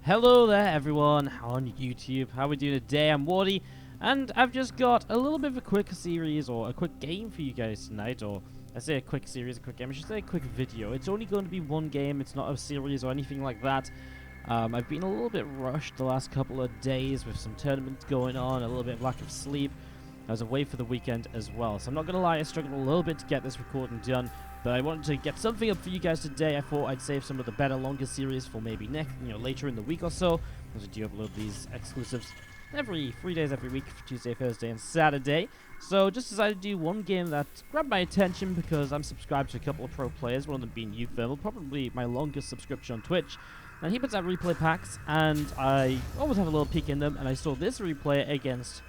Hello there everyone on YouTube, how are we doing today? I'm Wardy, and I've just got a little bit of a quick series, or a quick game for you guys tonight, or I say a quick series, a quick game, I should say a quick video. It's only going to be one game, it's not a series or anything like that. I've been a little bit rushed the last couple of days with some tournaments going on, a little bit of lack of sleep. I was away for the weekend as well, so I'm not going to lie, I struggled a little bit to get this recording done. But I wanted to get something up for you guys today. I thought I'd save some of the better, longer series for maybe later in the week or so, as I do upload these exclusives every 3 days every week, Tuesday, Thursday, and Saturday. So just decided to do one game that grabbed my attention because I'm subscribed to a couple of pro players, one of them being uThermal, probably my longest subscription on Twitch. And he puts out replay packs, and I always have a little peek in them, and I saw this replay against,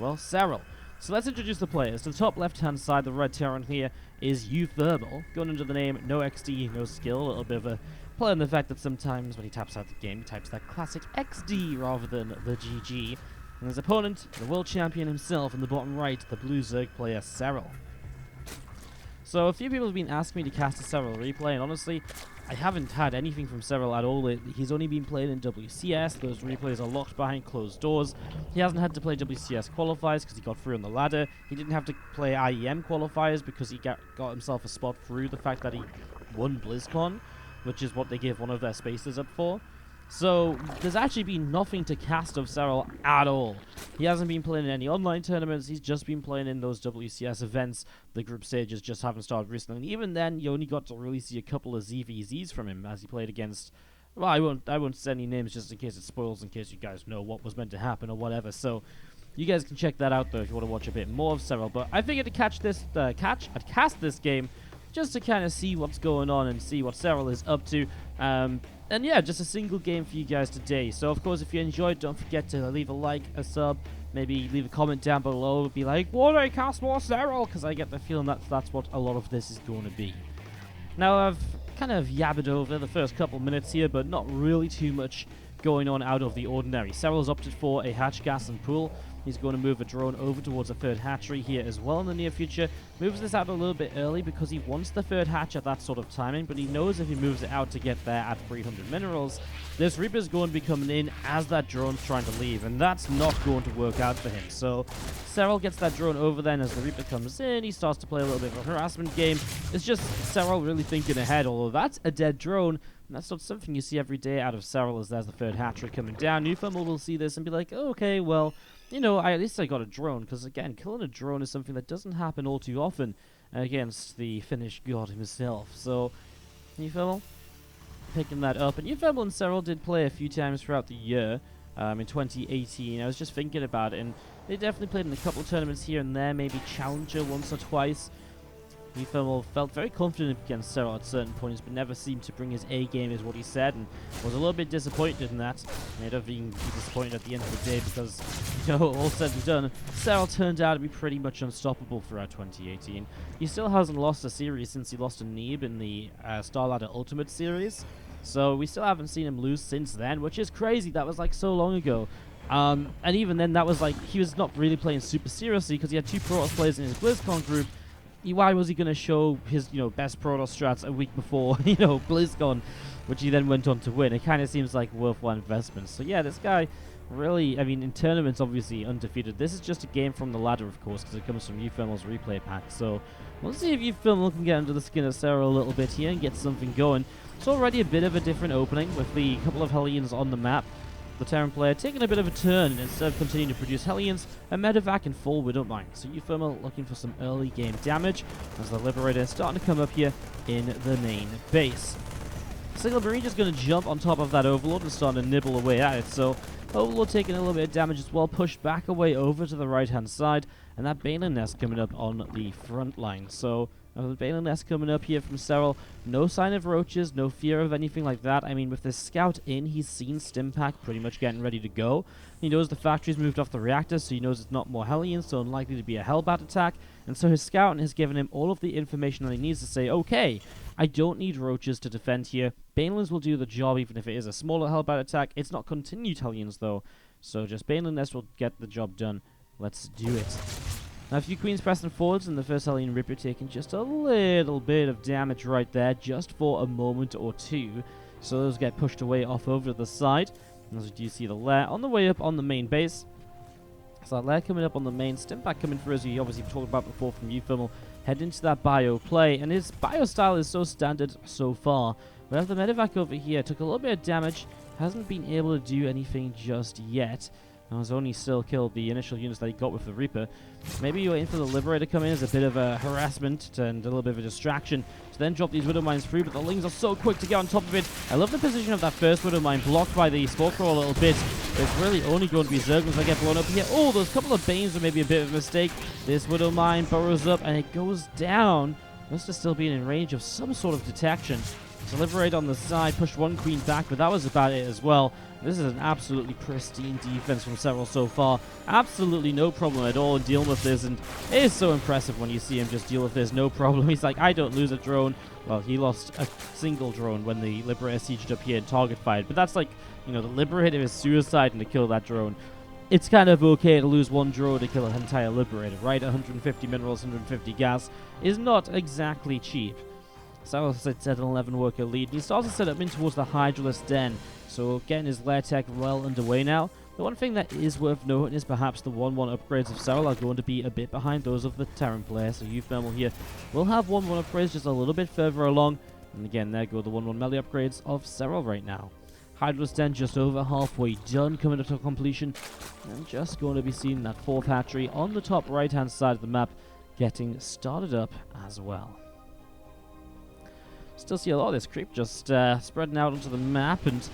well, Serral. So let's introduce the players. To the top left-hand side, the red Terran here is uThermal, going under the name No XD, No Skill. A little bit of a play on the fact that sometimes when he taps out the game, he types that classic XD rather than the GG. And his opponent, the world champion himself, in the bottom right, the blue Zerg player Serral. So a few people have been asking me to cast a Serral replay, and honestly, I haven't had anything from Serral at all lately. He's only been played in WCS, those replays are locked behind closed doors. He hasn't had to play WCS qualifiers because he got through on the ladder. He didn't have to play IEM qualifiers because he got himself a spot through the fact that he won BlizzCon, which is what they give one of their spaces up for. So, there's actually been nothing to cast of Serral at all. He hasn't been playing in any online tournaments, he's just been playing in those WCS events. The group stages just haven't started recently, and even then, you only got to really see a couple of ZvZs from him as he played against... Well, I won't say any names just in case it spoils, in case you guys know what was meant to happen or whatever, so... You guys can check that out, though, if you want to watch a bit more of Serral, but I figured I'd cast this game just to kind of see what's going on and see what Serral is up to. And yeah, just a single game for you guys today. So of course, if you enjoyed, don't forget to leave a like, a sub, maybe leave a comment down below. Be like, "Why do I cast more Serral?" Because I get the feeling that that's what a lot of this is going to be. Now, I've kind of yabbered over the first couple minutes here, but not really too much going on out of the ordinary. Serral's opted for a hatch, gas, and pool. He's going to move a drone over towards a third hatchery here as well in the near future. Moves this out a little bit early because he wants the third hatch at that sort of timing, but he knows if he moves it out to get there at 300 minerals, this Reaper's going to be coming in as that drone's trying to leave, and that's not going to work out for him. So Serral gets that drone over then as the Reaper comes in. He starts to play a little bit of a harassment game. It's just Serral really thinking ahead, although that's a dead drone. And that's not something you see every day out of Serral, as there's the third hatchery coming down. uThermal will see this and be like, oh, okay, well, you know, at least I got a drone. Because, again, killing a drone is something that doesn't happen all too often against the Finnish god himself. So, uThermal picking that up. And uThermal and Serral did play a few times throughout the year. In 2018, I was just thinking about it. And they definitely played in a couple of tournaments here and there, maybe Challenger once or twice. uThermal felt very confident against Serral at certain points, but never seemed to bring his A game, is what he said, and was a little bit disappointed in that. Made of being disappointed at the end of the day because, you know, all said and done, Serral turned out to be pretty much unstoppable throughout 2018. He still hasn't lost a series since he lost to Neeb in the Starladder Ultimate series, so we still haven't seen him lose since then, which is crazy. That was like so long ago. And even then, that was like, he was not really playing super seriously because he had two Protoss players in his BlizzCon group. Why was he going to show his, best Protoss strats a week before, BlizzCon, which he then went on to win? It kind of seems like worthwhile investment. So yeah, this guy really, I mean, in tournaments, obviously undefeated. This is just a game from the ladder, of course, because it comes from uThermal's replay pack. So we'll see if uThermal can get under the skin of Serral a little bit here and get something going. It's already a bit of a different opening with the couple of Hellions on the map. The Terran player taking a bit of a turn, and instead of continuing to produce Hellions, a medevac and forward don't mind. So uThermal looking for some early game damage as the Liberator is starting to come up here in the main base. Single Marine just going to jump on top of that Overlord and start to nibble away at it. So Overlord taking a little bit of damage as well, pushed back away over to the right hand side, and that Baneling Nest coming up on the front line. So the Baneling Nest coming up here from Serral. No sign of roaches, no fear of anything like that. I mean, with this scout in, he's seen Stimpack pretty much getting ready to go. He knows the factory's moved off the reactor, so he knows it's not more Hellions, so unlikely to be a Hellbat attack. And so his scout has given him all of the information that he needs to say, okay, I don't need roaches to defend here. Banelings will do the job even if it is a smaller Hellbat attack. It's not continued Hellions, though. So just Baneling Nest will get the job done. Let's do it. Now, a few Queens pressing forwards, and the first Hellion Ripper taking just a little bit of damage right there, just for a moment or two. So those get pushed away off over to the side. And as you do see the lair on the way up on the main base. So that lair coming up on the main, Stimpack coming through, as we obviously talked about before from uThermal, head into that bio play, and his bio style is so standard so far. We have the medevac over here, took a little bit of damage, hasn't been able to do anything just yet. And has only still killed the initial units that he got with the Reaper. Maybe you're waiting for the Liberator to come in as a bit of a harassment and a little bit of a distraction to then drop these Widow Mines through, but the Lings are so quick to get on top of it. I love the position of that first Widow Mine, blocked by the Spore Crawl a little bit. But it's really only going to be Zerglings that get blown up here. Oh, those couple of Banes are maybe a bit of a mistake. This Widow Mine burrows up and it goes down. Must have still been in range of some sort of detection. So Liberate on the side, pushed one Queen back, but that was about it as well. This is an absolutely pristine defense from Serral so far. Absolutely no problem at all in dealing with this, and it is so impressive when you see him just deal with this, no problem. He's like, I don't lose a drone. Well, he lost a single drone when the Liberator sieged up here and target fired, but that's like, you know, the Liberator is suicide to kill that drone. It's kind of okay to lose one drone to kill an entire Liberator, right? 150 minerals, 150 gas is not exactly cheap. Serral sits at an 11 worker lead. He starts to set up in towards the Hydralisk Den. So getting his lair tech well underway now. The one thing that is worth noting is perhaps the 1-1 upgrades of Serral are going to be a bit behind those of the Terran player. So uThermal here will have 1-1 upgrades just a little bit further along. And again, there go the 1-1 melee upgrades of Serral right now. Hydralisk Den just over halfway done, coming up to completion. And just going to be seeing that 4th hatchery on the top right hand side of the map getting started up as well. Still see a lot of this creep just spreading out onto the map, and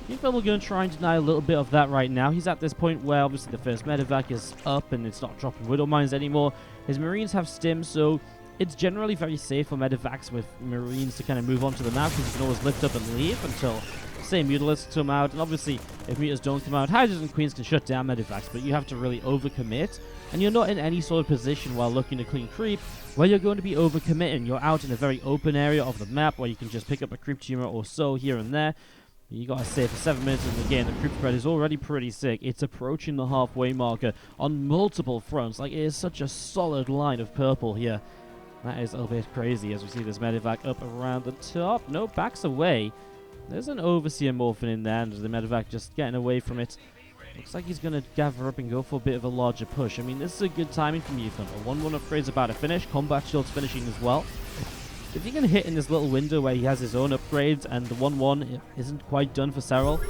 uThermal going to try and deny a little bit of that right now. He's at this point where obviously the first medevac is up and it's not dropping Widow Mines anymore. His Marines have stim, so it's generally very safe for medevacs with Marines to kind of move onto the map because you can always lift up and leave until, say, Mutalisks come out. And obviously, if Mutas don't come out, Hydras and Queens can shut down medevacs, but you have to really overcommit. And you're not in any sort of position while looking to clean creep where you're going to be overcommitting. You're out in a very open area of the map where you can just pick up a creep tumor or so here and there. You gotta stay for 7 minutes, and again, the creep spread is already pretty sick. It's approaching the halfway marker on multiple fronts. Like, it is such a solid line of purple here. That is a little bit crazy as we see this medevac up around the top. No, backs away. There's an Overseer morphing in there, and the medevac just getting away from it. Looks like he's going to gather up and go for a bit of a larger push. I mean, this is a good timing from uThermal. 1-1 upgrade's about to finish. Combat Shield's finishing as well. If he can hit in this little window where he has his own upgrades and the 1-1 isn't quite done for Serral,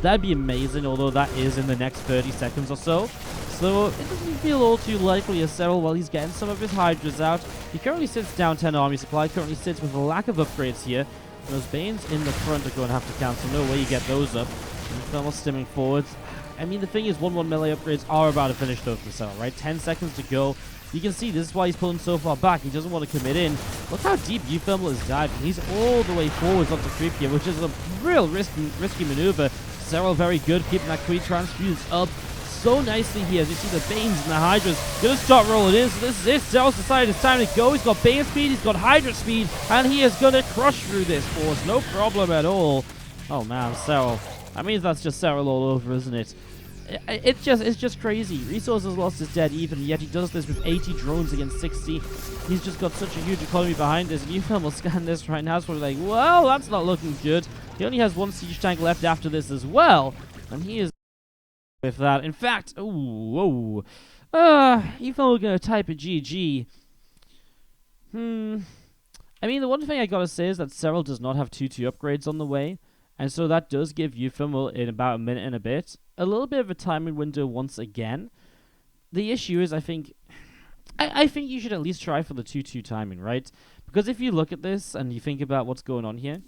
that'd be amazing, although that is in the next 30 seconds or so. So it doesn't feel all too likely as Serral, while he's getting some of his Hydras out. He currently sits down 10 army supply, currently sits with a lack of upgrades here. And those Banes in the front are going to have to cancel. No way you get those up. uThermal stimming forwards. I mean, the thing is, 1-1 melee upgrades are about to finish though for Serral, right? 10 seconds to go. You can see this is why he's pulling so far back. He doesn't want to commit in. Look how deep uThermal is diving. He's all the way forwards onto creep here, which is a real risky maneuver. Serral very good, keeping that Queen transfused up so nicely here. As you see the Banes and the Hydras gonna start rolling in. So this is it. Serral's decided it's time to go. He's got Bane speed, he's got Hydra speed, and he is gonna crush through this force. No problem at all. Oh man, Serral. That means that's just Serral all over, isn't it? It's just crazy. Resources lost is dead even, yet he does this with 80 drones against 60. He's just got such a huge economy behind this. And uThermal will scan this right now, so we're like, well, that's not looking good. He only has one siege tank left after this as well, and he is with that. In fact, uThermal gonna type a GG. I mean, the one thing I gotta say is that Serral does not have 2-2 upgrades on the way. And so that does give uThermal, in about a minute and a bit, a little bit of a timing window once again. The issue is, I think you should at least try for the 2-2 timing, right? Because if you look at this and you think about what's going on here,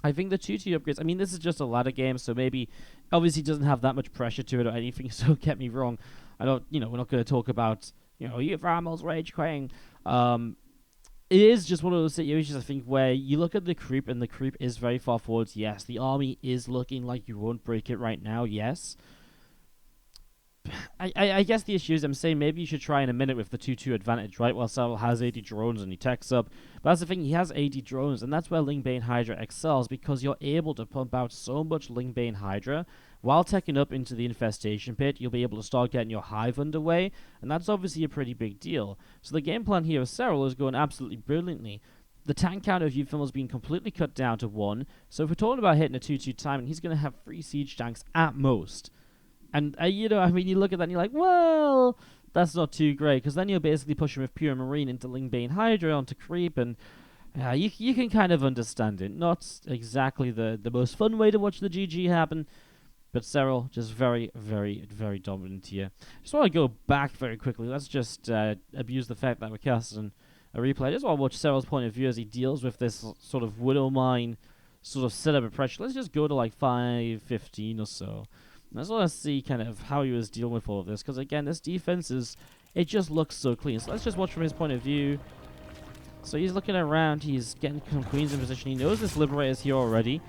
I think the 2-2 upgrades, I mean, this is just a ladder game, so maybe, obviously doesn't have that much pressure to it or anything, so don't get me wrong. I don't, we're not going to talk about, uThermal's rage quitting. It is just one of those situations, I think, where you look at the creep, and the creep is very far forwards, yes. The army is looking like you won't break it right now, yes. I guess the issue is, I'm saying maybe you should try in a minute with the 2-2 advantage, right? While Serral has 80 drones and he techs up. But that's the thing, he has 80 drones, and that's where Lingbane Hydra excels, because you're able to pump out so much Lingbane Hydra. While teching up into the infestation pit, you'll be able to start getting your hive underway, and that's obviously a pretty big deal. So the game plan here of Serral is going absolutely brilliantly. the tank count of uThermal has been completely cut down to 1. So if we're talking about hitting a 2-2 timing, he's going to have 3 siege tanks at most. And, you know, I mean, you look at that and you're like, well, that's not too great. Because then you're basically pushing with pure marine into Lingbane Hydra onto creep. And you can kind of understand it. Not exactly the most fun way to watch the GG happen. But Serral, just very, very, very dominant here. Just want to go back very quickly. Let's just abuse the fact that we're casting a replay. I just want to watch Serral's point of view as he deals with this sort of Widow Mine sort of setup of pressure. Let's just go to like 5:15 or so. I just want to see kind of how he was dealing with all of this. Because again, this defense it just looks so clean. So let's just watch from his point of view. So he's looking around. He's getting some queens in position. He knows this Liberator's here already.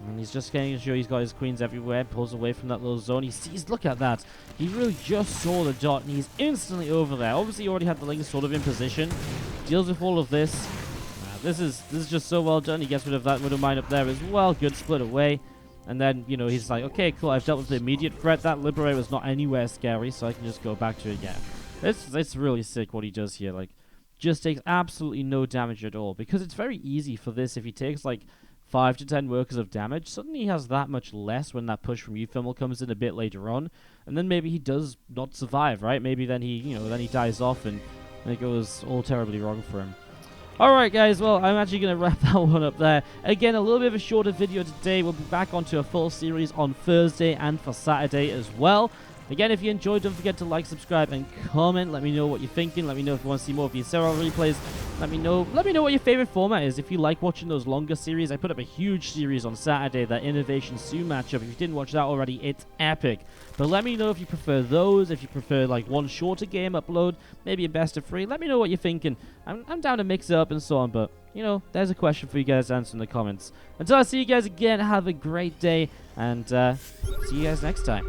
And he's just getting sure he's got his queens everywhere. Pulls away from that little zone. He sees, look at that. He really just saw the dot and he's instantly over there. Obviously, he already had the link sort of in position. Deals with all of this. This is just so well done. He gets rid of that Widow Mine up there as well. Good split away. And then, you know, he's like, okay, cool. I've dealt with the immediate threat. That Liberator was not anywhere scary, so I can just go back to it again. It's really sick what he does here. Like, just takes absolutely no damage at all. Because it's very easy for this. If he takes, like, 5 to 10 workers of damage, suddenly he has that much less when that push from uThermal comes in a bit later on, and then maybe he does not survive, right? Maybe then he dies off and it goes all terribly wrong for him. Alright guys, well, I'm actually going to wrap that one up there. Again, a little bit of a shorter video today. We'll be back onto a full series on Thursday and for Saturday as well. Again, if you enjoyed, don't forget to like, subscribe, and comment. Let me know what you're thinking. Let me know if you want to see more of these Serral replays. Let me know what your favorite format is. If you like watching those longer series, I put up a huge series on Saturday, that Innovation Sue matchup. If you didn't watch that already, it's epic. But let me know if you prefer those, if you prefer like one shorter game upload, maybe a best of 3. Let me know what you're thinking. I'm down to mix it up and so on, but you know, there's a question for you guys to answer in the comments. Until I see you guys again, have a great day, and see you guys next time.